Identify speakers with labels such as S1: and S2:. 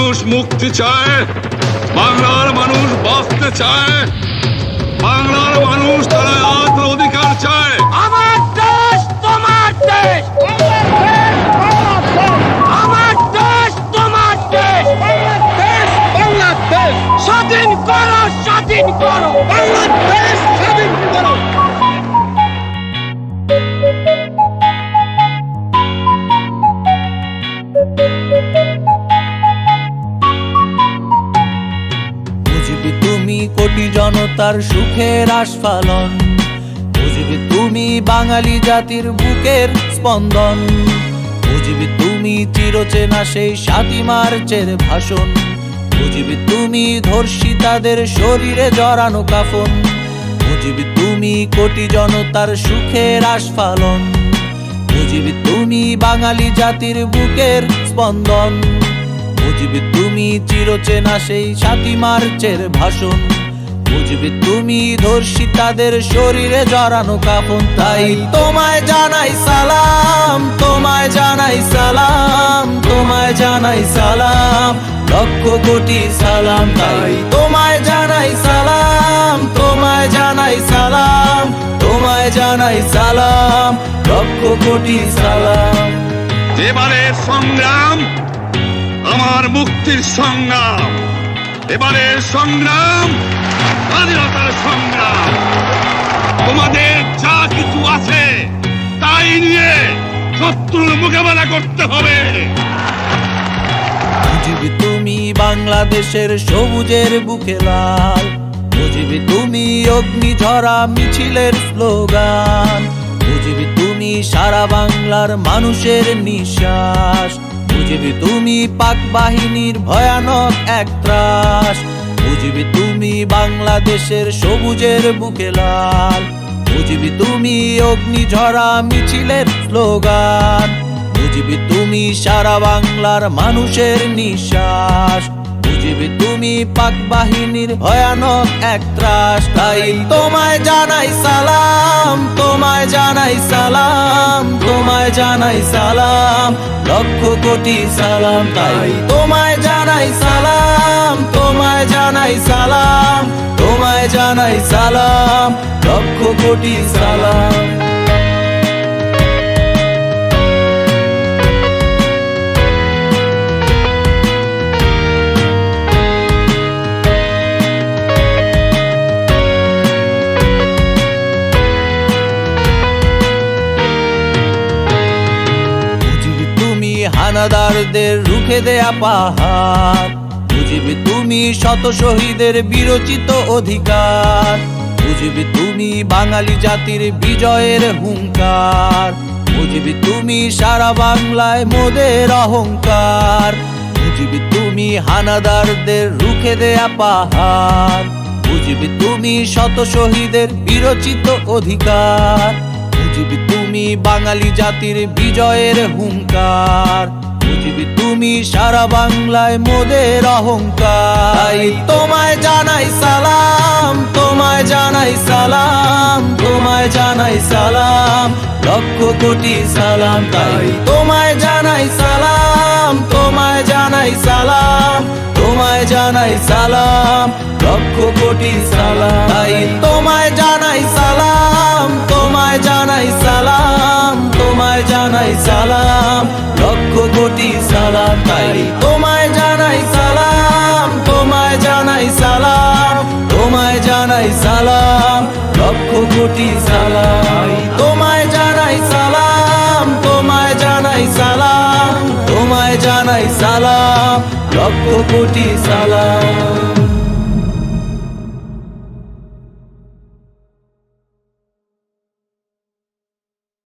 S1: মানুষ মুক্তি চায়, বাংলার মানুষ বাঁচতে চায়, বাংলার মানুষ তারা আত্ম অধিকার চায়।
S2: আমার দেশ তোমার দেশ, আমার দেশ তোমার দেশ, বাংলাদেশ স্বাধীন করো, স্বাধীন করো, বাংলাদেশ স্বাধীন করো।
S3: বুঝবি তুমি কোটি জনতার সুখের আস্ফালন, বুঝবি তুমি বাঙালি জাতির বুকের স্পন্দন, বুঝবি তুমি চিরচেনা সেই ৭ই মার্চের ভাষণ, বুঝবি তুমি ধর্ষিতাদের শরীরে জড়ানো কাফন, বুঝবি তুমি কোটি জনতার সুখের আস্ফালন, বুঝবি তুমি বাঙালি জাতির বুকের স্পন্দন, বুঝবি তুমি চিরচেনা সেই ৭ই মার্চের ভাষণ, বুঝবি তুমি ধর্ষিতাদের শরীরে জড়ানো কাফন। তাই তোমায় জানাই সালাম, তোমায় জানাই সালাম, তোমায় জানাই সালাম, লক্ষ কোটি সালাম। তাই তোমায় জানাই সালাম, তোমায় জানাই সালাম, তোমায় জানাই সালাম, লক্ষ কোটি সালাম।
S1: এবারের সংগ্রাম আমার মুক্তির সংগ্রাম, এবারের সংগ্রাম স্বাধীনতার সংগ্রাম। তোমাদের যা কিছু আছে তাই নিয়ে শত্রুর মোকাবেলা করতে হবে।
S3: বুঝবি তুমি বাংলাদেশের সবুজের বুকে লাল, বুঝবি তুমি অগ্নিঝরা মিছিলের স্লোগান, বুঝবি তুমি সারা বাংলার মানুষের নিঃশ্বাস, বুঝবি তুমি পাক বাহিনীর ভয়ানক এক ত্রাস, বুঝবি তুমি বাংলাদেশের সবুজের বুকে লাল, বুঝবি তুমি অগ্নিঝরা মিছিলের স্লোগান, বুঝবি তুমি সারা বাংলার মানুষের নিঃশ্বাস, বুঝবি তুমি পাক বাহিনীর ভয়ানক এক ত্রাস। তাই তোমায় জানাই সালাম, তোমায় জানাই সালাম, তোমায় জানাই সালাম, লক্ষ কোটি সালাম। তাই তোমায় জানাই সালাম, তোমায় জানাই সালাম, তোমায় জানাই সালাম, লক্ষ কোটি সালাম। হানাদারদের রুখে দেয়া পাহাড়, বুঝবি তুমি শত শহীদের বিরচিত অধিকার, বুঝবি তুমি বাঙালি জাতির বিজয়ের হুঙ্কার, বুঝবি তুমি সারা বাংলায় মোদের অহংকার, বুঝবি তুমি হানাদারদের রুখে দেয়া পাহাড়, বুঝবি তুমি শত শহীদের বিরচিত অধিকার, বুঝবি তুমি বাঙালি জাতির বিজয়ের হুঙ্কার, বুঝবি তুমি সারা বাংলায় মোদের অহংকার। তাই তোমায় জানাই সালাম, তোমায় জানাই সালাম, তোমায় জানাই সালাম, লক্ষ কোটি সালাম। তাই তোমায় জানাই সালাম, তোমায় জানাই সালাম, তোমায় জানাই সালাম, লক্ষ কোটি সালাম। তাই তোমায় জানাই সালাম, তোমায় জানাই সালাম, তোমায় জানাই সালাম, লক্ষ কোটি সালাম। তাই তোমায় জানাই সালাম, তোমায় জানাই সালাম, তোমায় জানাই সালাম, লক্ষ কোটি সালাম। তোমায় জানাই সালাম, তোমায় জানাই সালাম, তোমায় জানাই সালাম, লক্ষ কোটি সালাম।